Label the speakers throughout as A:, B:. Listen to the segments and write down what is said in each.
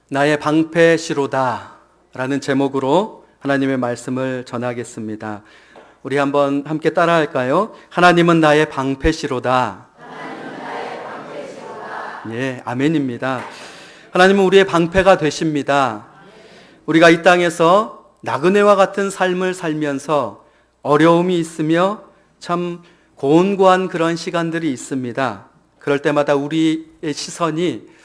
A: 나의 방패시로다 라는 제목으로 하나님의 말씀을 전하겠습니다. 우리 한번 함께 따라할까요? 하나님은 나의 방패시로다. 예, 아멘입니다. 하나님은 우리의 방패가 되십니다. 우리가 이 땅에서 나그네와 같은 삶을 살면서 어려움이 있으며 참 곤고한 그런 시간들이 있습니다. 그럴 때마다 우리의 시선이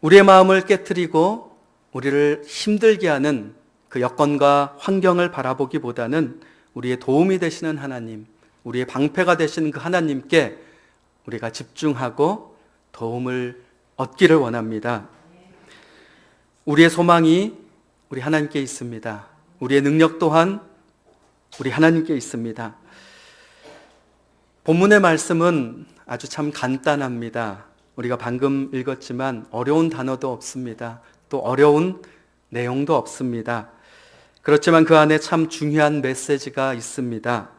A: 우리의 마음을 깨트리고 우리를 힘들게 하는 그 여건과 환경을 바라보기보다는 우리의 도움이 되시는 하나님, 우리의 방패가 되시는 그 하나님께 우리가 집중하고 도움을 얻기를 원합니다. 우리의 소망이 우리 하나님께 있습니다. 우리의 능력 또한 우리 하나님께 있습니다. 본문의 말씀은 아주 참 간단합니다. 우리가 방금 읽었지만 어려운 단어도 없습니다. 또 어려운 내용도 없습니다. 그렇지만 그 안에 참 중요한 메시지가 있습니다.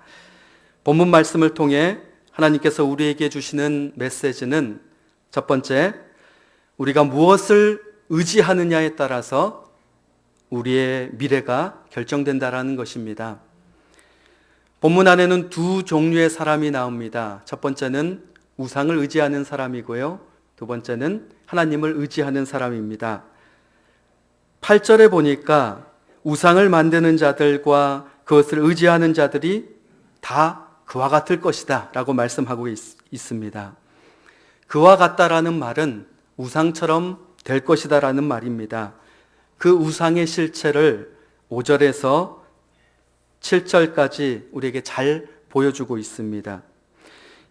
A: 본문 말씀을 통해 하나님께서 우리에게 주시는 메시지는 첫 번째, 우리가 무엇을 의지하느냐에 따라서 우리의 미래가 결정된다라는 것입니다. 본문 안에는 두 종류의 사람이 나옵니다. 첫 번째는 우상을 의지하는 사람이고요. 두 번째는 하나님을 의지하는 사람입니다. 8절에 보니까 우상을 만드는 자들과 그것을 의지하는 자들이 다 그와 같을 것이다 라고 말씀하고 있습니다. 그와 같다라는 말은 우상처럼 될 것이다 라는 말입니다. 그 우상의 실체를 5절에서 7절까지 우리에게 잘 보여주고 있습니다.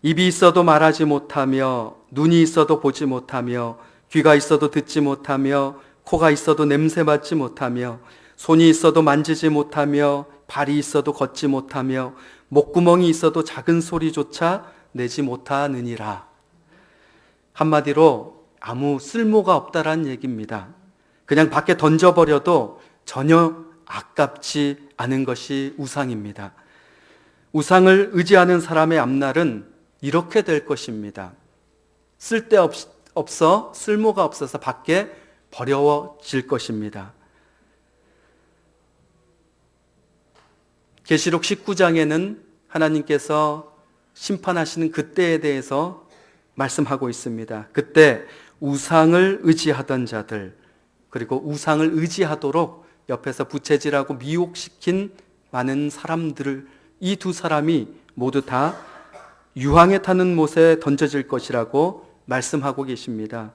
A: 입이 있어도 말하지 못하며, 눈이 있어도 보지 못하며, 귀가 있어도 듣지 못하며, 코가 있어도 냄새 맡지 못하며, 손이 있어도 만지지 못하며, 발이 있어도 걷지 못하며, 목구멍이 있어도 작은 소리조차 내지 못하느니라. 한마디로 아무 쓸모가 없다라는 얘기입니다. 그냥 밖에 던져버려도 전혀 아깝지 않은 것이 우상입니다. 우상을 의지하는 사람의 앞날은 이렇게 될 것입니다. 쓸데없어 쓸모가 없어서 밖에 버려질 것입니다. 계시록 19장에는 하나님께서 심판하시는 그때에 대해서 말씀하고 있습니다. 그때 우상을 의지하던 자들, 그리고 우상을 의지하도록 옆에서 부채질하고 미혹시킨 많은 사람들을, 이 두 사람이 모두 다 유황에 타는 못에 던져질 것이라고 말씀하고 계십니다.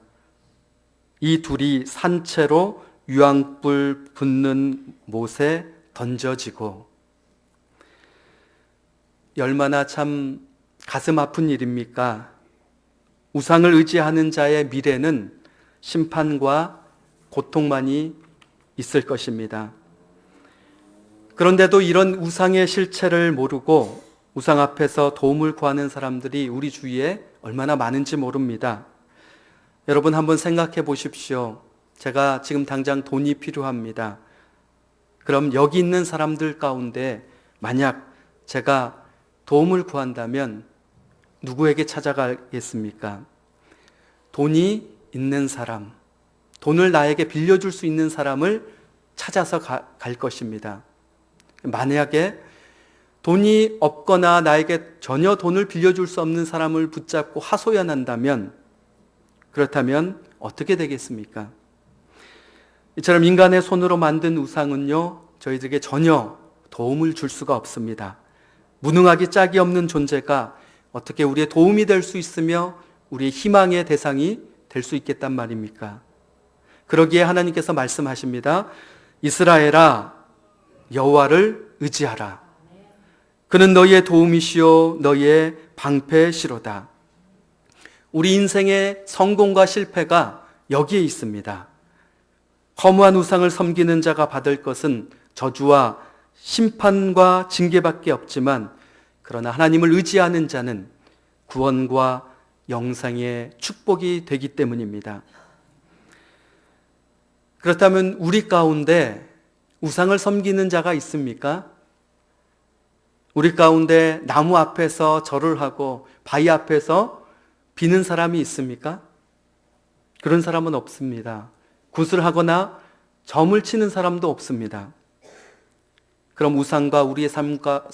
A: 이 둘이 산채로 유황불 붙는 못에 던져지고, 얼마나 참 가슴 아픈 일입니까? 우상을 의지하는 자의 미래는 심판과 고통만이 있을 것입니다. 그런데도 이런 우상의 실체를 모르고 우상 앞에서 도움을 구하는 사람들이 우리 주위에 얼마나 많은지 모릅니다. 여러분 한번 생각해 보십시오. 제가 지금 당장 돈이 필요합니다. 그럼 여기 있는 사람들 가운데 만약 제가 도움을 구한다면 누구에게 찾아가겠습니까? 돈이 있는 사람, 돈을 나에게 빌려줄 수 있는 사람을 찾아서 갈 것입니다. 만약에 돈이 없거나 나에게 전혀 돈을 빌려줄 수 없는 사람을 붙잡고 하소연한다면, 그렇다면 어떻게 되겠습니까? 이처럼 인간의 손으로 만든 우상은요, 저희들에게 전혀 도움을 줄 수가 없습니다. 무능하기 짝이 없는 존재가 어떻게 우리의 도움이 될 수 있으며 우리의 희망의 대상이 될 수 있겠단 말입니까? 그러기에 하나님께서 말씀하십니다. 이스라엘아, 여호와를 의지하라. 그는 너희의 도움이시요 너희의 방패시로다. 우리 인생의 성공과 실패가 여기에 있습니다. 허무한 우상을 섬기는 자가 받을 것은 저주와 심판과 징계밖에 없지만, 그러나 하나님을 의지하는 자는 구원과 영생의 축복이 되기 때문입니다. 그렇다면 우리 가운데 우상을 섬기는 자가 있습니까? 우리 가운데 나무 앞에서 절을 하고 바위 앞에서 비는 사람이 있습니까? 그런 사람은 없습니다. 굿을 하거나 점을 치는 사람도 없습니다. 그럼 우상과 우리의 삶과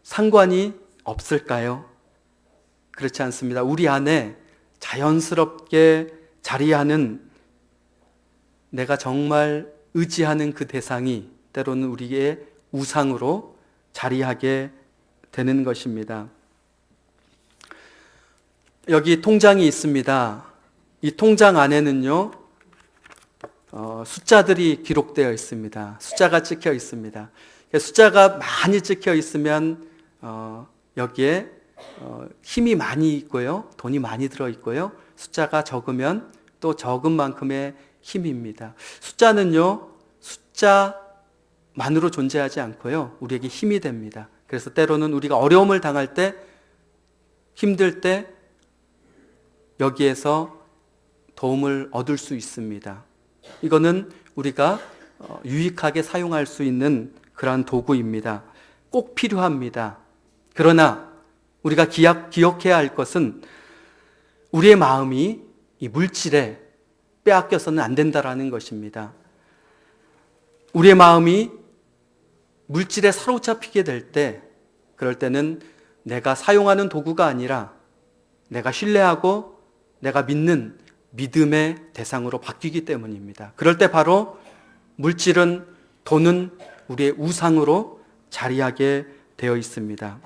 A: 상관이 없을까요? 그렇지 않습니다. 우리 안에 자연스럽게 자리하는 내가 정말 의지하는 그 대상이 때로는 우리의 우상으로 자리하게 되는 것입니다. 여기 통장이 있습니다. 이 통장 안에는요, 숫자들이 기록되어 있습니다. 숫자가 찍혀 있습니다. 숫자가 많이 찍혀 있으면 여기에 힘이 많이 있고요, 돈이 많이 들어 있고요. 숫자가 적으면 또 적은 만큼의 힘입니다. 숫자는요, 숫자만으로 존재하지 않고요, 우리에게 힘이 됩니다. 그래서 때로는 우리가 어려움을 당할 때, 힘들 때 여기에서 도움을 얻을 수 있습니다. 이거는 우리가 유익하게 사용할 수 있는 그러한 도구입니다. 꼭 필요합니다. 그러나 우리가 기억해야 할 것은 우리의 마음이 이 물질에 빼앗겨서는 안 된다라는 것입니다. 우리의 마음이 물질에 사로잡히게 될 때, 그럴 때는 내가 사용하는 도구가 아니라 내가 신뢰하고 내가 믿는 믿음의 대상으로 바뀌기 때문입니다. 그럴 때 바로 물질은, 돈은 우리의 우상으로 자리하게 되어 있습니다.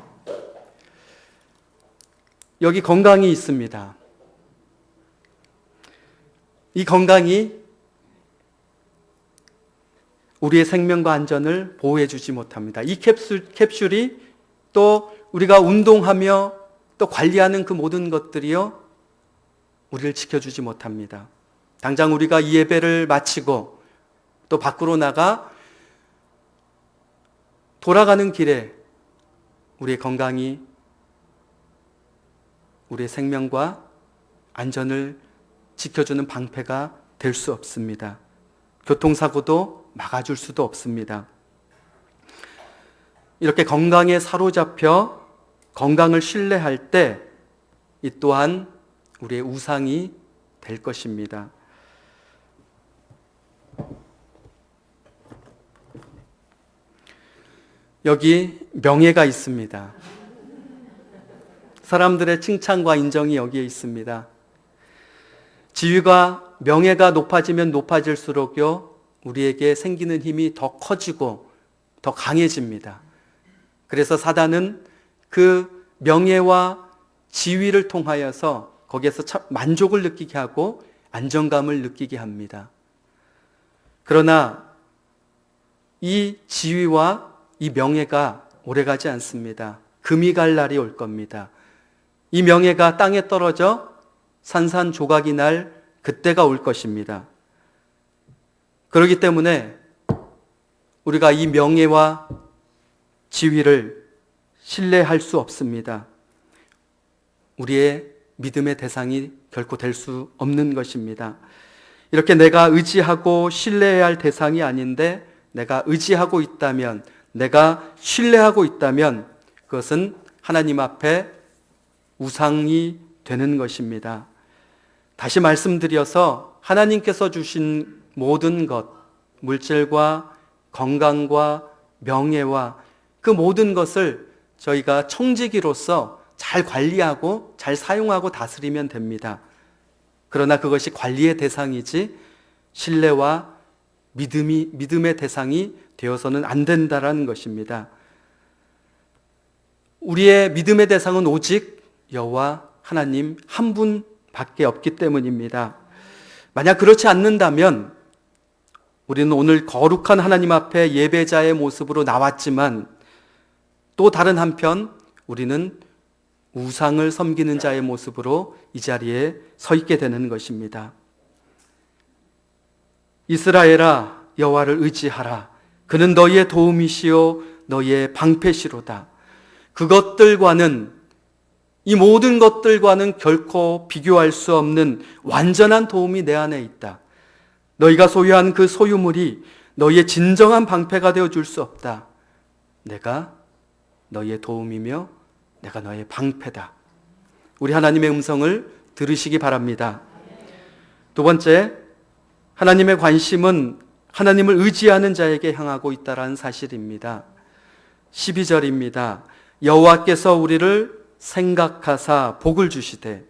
A: 여기 건강이 있습니다. 이 건강이 우리의 생명과 안전을 보호해 주지 못합니다. 이 캡슐이 또 우리가 운동하며 또 관리하는 그 모든 것들이요, 우리를 지켜주지 못합니다. 당장 우리가 이 예배를 마치고 또 밖으로 나가 돌아가는 길에 우리의 건강이 우리의 생명과 안전을 지켜주는 방패가 될 수 없습니다. 교통사고도 막아줄 수도 없습니다. 이렇게 건강에 사로잡혀 건강을 신뢰할 때 이 또한 우리의 우상이 될 것입니다. 여기 명예가 있습니다. 사람들의 칭찬과 인정이 여기에 있습니다. 지위가, 명예가 높아지면 높아질수록요, 우리에게 생기는 힘이 더 커지고 더 강해집니다. 그래서 사단은 그 명예와 지위를 통하여서 거기에서 참 만족을 느끼게 하고 안정감을 느끼게 합니다. 그러나 이 지위와 이 명예가 오래가지 않습니다. 금이 갈 날이 올 겁니다. 이 명예가 땅에 떨어져 산산조각이 날 그때가 올 것입니다. 그렇기 때문에 우리가 이 명예와 지위를 신뢰할 수 없습니다. 우리의 믿음의 대상이 결코 될 수 없는 것입니다. 이렇게 내가 의지하고 신뢰해야 할 대상이 아닌데 내가 의지하고 있다면, 내가 신뢰하고 있다면 그것은 하나님 앞에 우상이 되는 것입니다. 다시 말씀드려서 하나님께서 주신 모든 것, 물질과 건강과 명예와 그 모든 것을 저희가 청지기로서 잘 관리하고 잘 사용하고 다스리면 됩니다. 그러나 그것이 관리의 대상이지 신뢰와 믿음의 대상이 되어서는 안 된다라는 것입니다. 우리의 믿음의 대상은 오직 여호와 하나님 한 분밖에 없기 때문입니다. 만약 그렇지 않는다면 우리는 오늘 거룩한 하나님 앞에 예배자의 모습으로 나왔지만 또 다른 한편 우리는 우상을 섬기는 자의 모습으로 이 자리에 서 있게 되는 것입니다. 이스라엘아, 여호와를 의지하라. 그는 너희의 도움이시요 너희의 방패시로다. 그것들과는, 이 모든 것들과는 결코 비교할 수 없는 완전한 도움이 내 안에 있다. 너희가 소유한 그 소유물이 너희의 진정한 방패가 되어줄 수 없다. 내가 너희의 도움이며 내가 너의 방패다. 우리 하나님의 음성을 들으시기 바랍니다. 두 번째, 하나님의 관심은 하나님을 의지하는 자에게 향하고 있다는 사실입니다. 12절입니다. 여호와께서 우리를 생각하사 복을 주시되,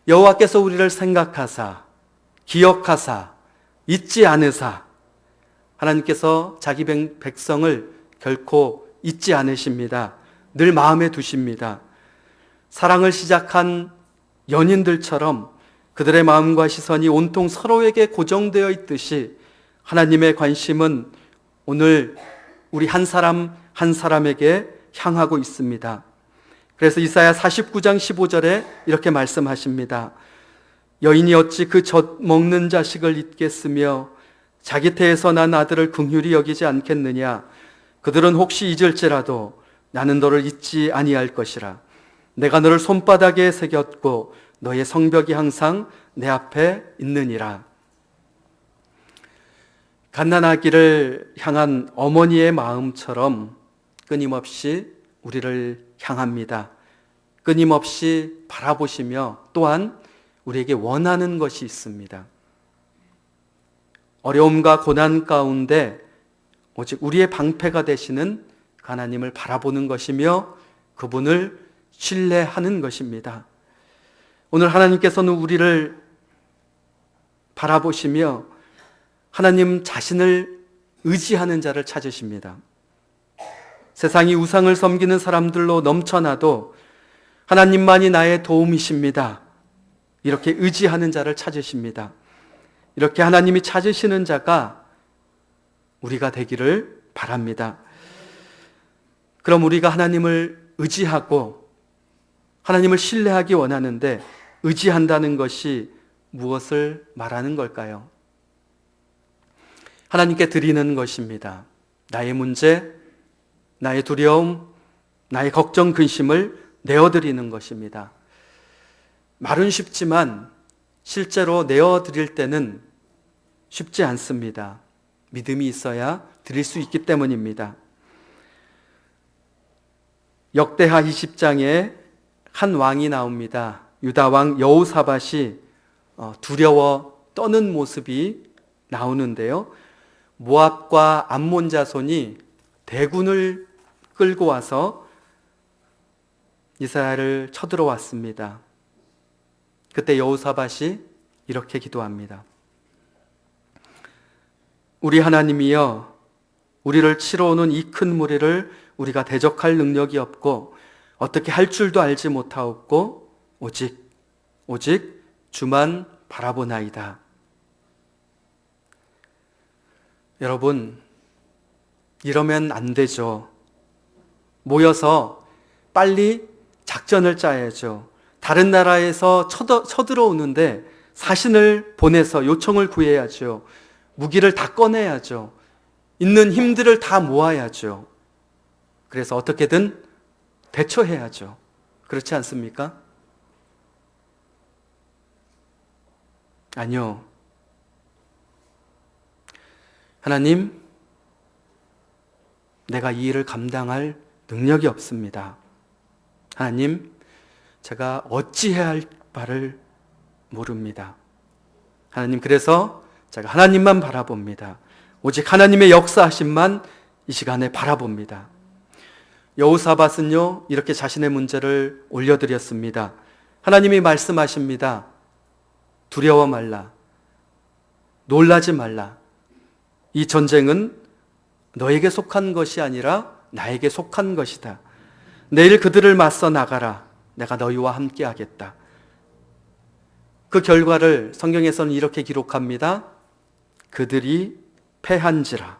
A: 여호와께서 우리를 생각하사 기억하사 잊지 않으사, 하나님께서 자기 백성을 결코 잊지 않으십니다. 늘 마음에 두십니다. 사랑을 시작한 연인들처럼 그들의 마음과 시선이 온통 서로에게 고정되어 있듯이 하나님의 관심은 오늘 우리 한 사람 한 사람에게 향하고 있습니다. 그래서 이사야 49장 15절에 이렇게 말씀하십니다. 여인이 어찌 그 젖 먹는 자식을 잊겠으며 자기 태에서 난 아들을 긍휼히 여기지 않겠느냐. 그들은 혹시 잊을지라도 나는 너를 잊지 아니할 것이라. 내가 너를 손바닥에 새겼고 너의 성벽이 항상 내 앞에 있느니라. 갓난아기를 향한 어머니의 마음처럼 끊임없이 우리를 향합니다. 끊임없이 바라보시며 또한 우리에게 원하는 것이 있습니다. 어려움과 고난 가운데 오직 우리의 방패가 되시는 하나님을 바라보는 것이며 그분을 신뢰하는 것입니다. 오늘 하나님께서는 우리를 바라보시며 하나님 자신을 의지하는 자를 찾으십니다. 세상이 우상을 섬기는 사람들로 넘쳐나도 하나님만이 나의 도움이십니다. 이렇게 의지하는 자를 찾으십니다. 이렇게 하나님이 찾으시는 자가 우리가 되기를 바랍니다. 그럼 우리가 하나님을 의지하고 하나님을 신뢰하기 원하는데 의지한다는 것이 무엇을 말하는 걸까요? 하나님께 드리는 것입니다. 나의 문제, 나의 두려움, 나의 걱정, 근심을 내어드리는 것입니다. 말은 쉽지만 실제로 내어드릴 때는 쉽지 않습니다. 믿음이 있어야 드릴 수 있기 때문입니다. 역대하 20장에 한 왕이 나옵니다. 유다 왕 여호사밧이 두려워 떠는 모습이 나오는데요. 모압과 암몬 자손이 대군을 끌고 와서 이스라엘을 쳐들어왔습니다. 그때 여호사밧이 이렇게 기도합니다. 우리 하나님이여, 우리를 치러 오는 이 큰 무리를 우리가 대적할 능력이 없고 어떻게 할 줄도 알지 못하옵고 오직 주만 바라보나이다. 여러분, 이러면 안 되죠. 모여서 빨리 작전을 짜야죠. 다른 나라에서 쳐들어오는데 사신을 보내서 요청을 구해야죠. 무기를 다 꺼내야죠. 있는 힘들을 다 모아야죠. 그래서 어떻게든 대처해야죠. 그렇지 않습니까? 아니요. 하나님, 내가 이 일을 감당할 능력이 없습니다. 하나님, 제가 어찌해야 할 바를 모릅니다. 하나님, 그래서 제가 하나님만 바라봅니다. 오직 하나님의 역사하심만 이 시간에 바라봅니다. 여호사밧은요, 이렇게 자신의 문제를 올려드렸습니다. 하나님이 말씀하십니다. 두려워 말라. 놀라지 말라. 이 전쟁은 너에게 속한 것이 아니라 나에게 속한 것이다. 내일 그들을 맞서 나가라. 내가 너희와 함께 하겠다. 그 결과를 성경에서는 이렇게 기록합니다. 그들이 패한지라.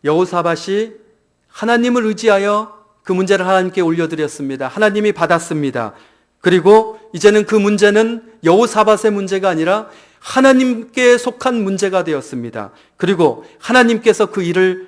A: 여호사밧이 하나님을 의지하여 그 문제를 하나님께 올려드렸습니다. 하나님이 받았습니다. 그리고 이제는 그 문제는 여호사밧의 문제가 아니라 하나님께 속한 문제가 되었습니다. 그리고 하나님께서 그 일을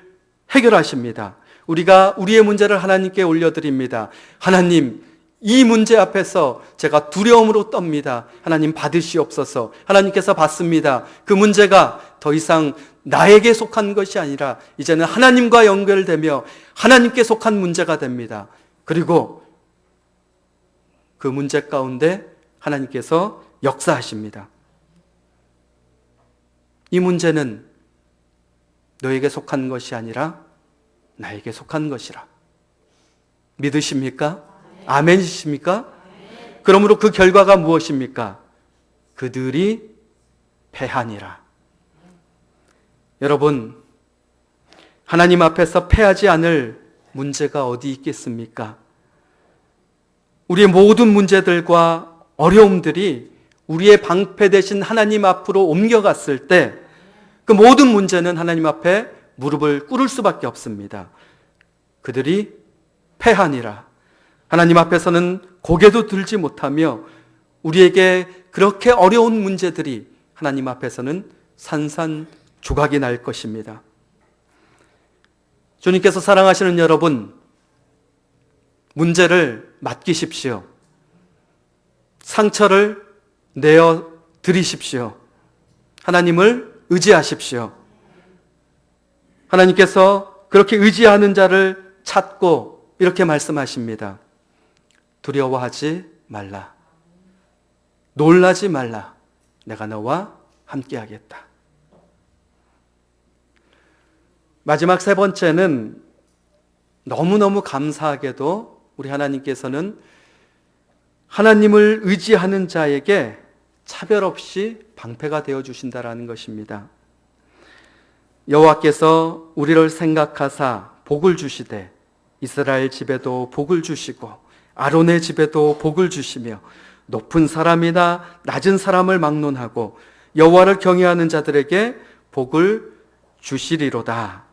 A: 해결하십니다. 우리가 우리의 문제를 하나님께 올려드립니다. 하나님, 이 문제 앞에서 제가 두려움으로 떱니다. 하나님 받으시옵소서. 하나님께서 받습니다. 그 문제가 더 이상 나에게 속한 것이 아니라 이제는 하나님과 연결되며 하나님께 속한 문제가 됩니다. 그리고 그 문제 가운데 하나님께서 역사하십니다. 이 문제는 너에게 속한 것이 아니라 나에게 속한 것이라. 믿으십니까? 아멘이십니까? 그러므로 그 결과가 무엇입니까? 그들이 패하니라. 여러분, 하나님 앞에서 패하지 않을 문제가 어디 있겠습니까? 우리의 모든 문제들과 어려움들이 우리의 방패 대신 하나님 앞으로 옮겨갔을 때 그 모든 문제는 하나님 앞에 무릎을 꿇을 수밖에 없습니다. 그들이 패하니라. 하나님 앞에서는 고개도 들지 못하며 우리에게 그렇게 어려운 문제들이 하나님 앞에서는 산산조각이 날 것입니다. 주님께서 사랑하시는 여러분, 문제를 맡기십시오. 상처를 내어 드리십시오. 하나님을 의지하십시오. 하나님께서 그렇게 의지하는 자를 찾고 이렇게 말씀하십니다. 두려워하지 말라. 놀라지 말라. 내가 너와 함께하겠다. 마지막 세 번째는 너무너무 감사하게도 우리 하나님께서는 하나님을 의지하는 자에게 차별 없이 방패가 되어 주신다라는 것입니다. 여호와께서 우리를 생각하사 복을 주시되 이스라엘 집에도 복을 주시고 아론의 집에도 복을 주시며 높은 사람이나 낮은 사람을 막론하고 여호와를 경외하는 자들에게 복을 주시리로다.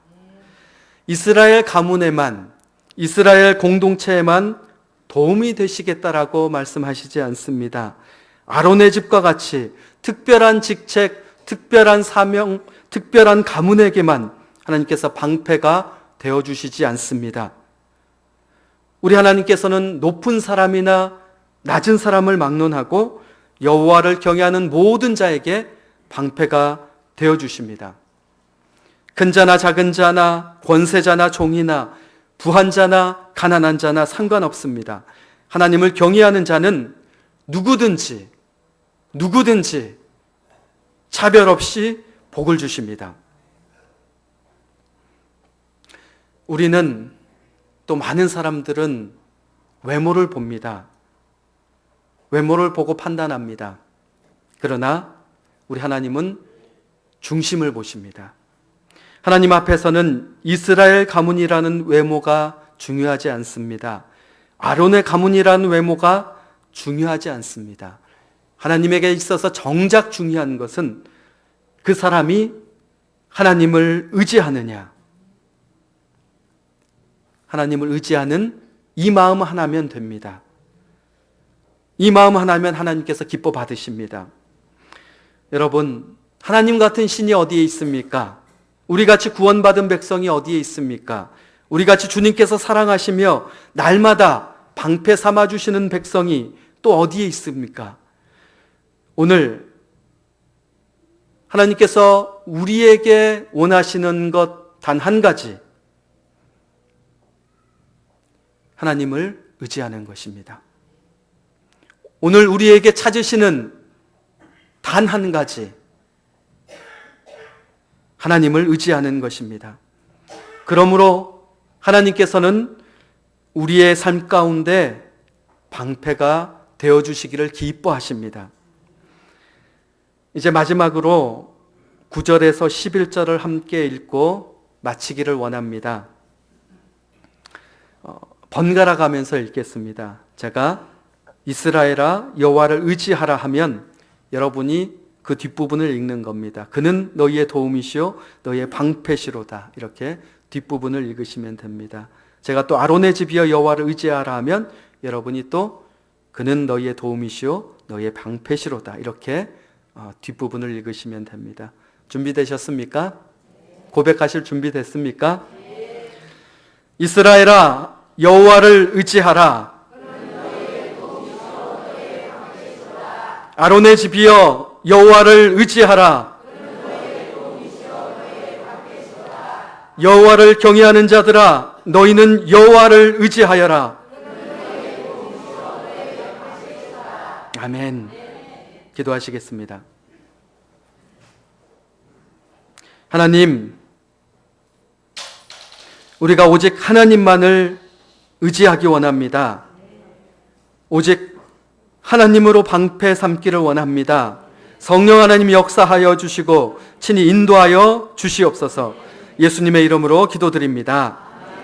A: 이스라엘 가문에만, 이스라엘 공동체에만 도움이 되시겠다라고 말씀하시지 않습니다. 아론의 집과 같이 특별한 직책, 특별한 사명, 특별한 가문에게만 하나님께서 방패가 되어주시지 않습니다. 우리 하나님께서는 높은 사람이나 낮은 사람을 막론하고 여호와를 경외하는 모든 자에게 방패가 되어주십니다. 큰 자나 작은 자나 권세자나 종이나 부한 자나 가난한 자나 상관없습니다. 하나님을 경외하는 자는 누구든지 차별 없이 복을 주십니다. 우리는 또 많은 사람들은 외모를 봅니다. 외모를 보고 판단합니다. 그러나 우리 하나님은 중심을 보십니다. 하나님 앞에서는 이스라엘 가문이라는 외모가 중요하지 않습니다. 아론의 가문이라는 외모가 중요하지 않습니다. 하나님에게 있어서 정작 중요한 것은 그 사람이 하나님을 의지하느냐, 하나님을 의지하는 이 마음 하나면 됩니다. 이 마음 하나면 하나님께서 기뻐 받으십니다. 여러분, 하나님 같은 신이 어디에 있습니까? 우리같이 구원받은 백성이 어디에 있습니까? 우리같이 주님께서 사랑하시며 날마다 방패 삼아주시는 백성이 또 어디에 있습니까? 오늘 하나님께서 우리에게 원하시는 것 단 한 가지, 하나님을 의지하는 것입니다. 오늘 우리에게 찾으시는 단 한 가지, 하나님을 의지하는 것입니다. 그러므로 하나님께서는 우리의 삶 가운데 방패가 되어주시기를 기뻐하십니다. 이제 마지막으로 9절에서 11절을 함께 읽고 마치기를 원합니다. 번갈아 가면서 읽겠습니다. 제가 이스라엘아 여호와를 의지하라 하면 여러분이 그 뒷부분을 읽는 겁니다. 그는 너희의 도움이시오 너희의 방패시로다. 이렇게 뒷부분을 읽으시면 됩니다. 제가 또 아론의 집이여 여호와를 의지하라 하면 여러분이 또 그는 너희의 도움이시오 너희의 방패시로다. 이렇게 뒷부분을 읽으시면 됩니다. 준비되셨습니까? 고백하실 준비 됐습니까? 이스라엘아 여호와를 의지하라. 아론의 집이여 여호와를 의지하라. 여호와를 경외하는 자들아 너희는 여호와를 의지하여라. 아멘. 기도하시겠습니다. 하나님, 우리가 오직 하나님만을 의지하기 원합니다. 오직 하나님으로 방패 삼기를 원합니다. 성령 하나님 역사하여 주시고 친히 인도하여 주시옵소서. 예수님의 이름으로 기도드립니다.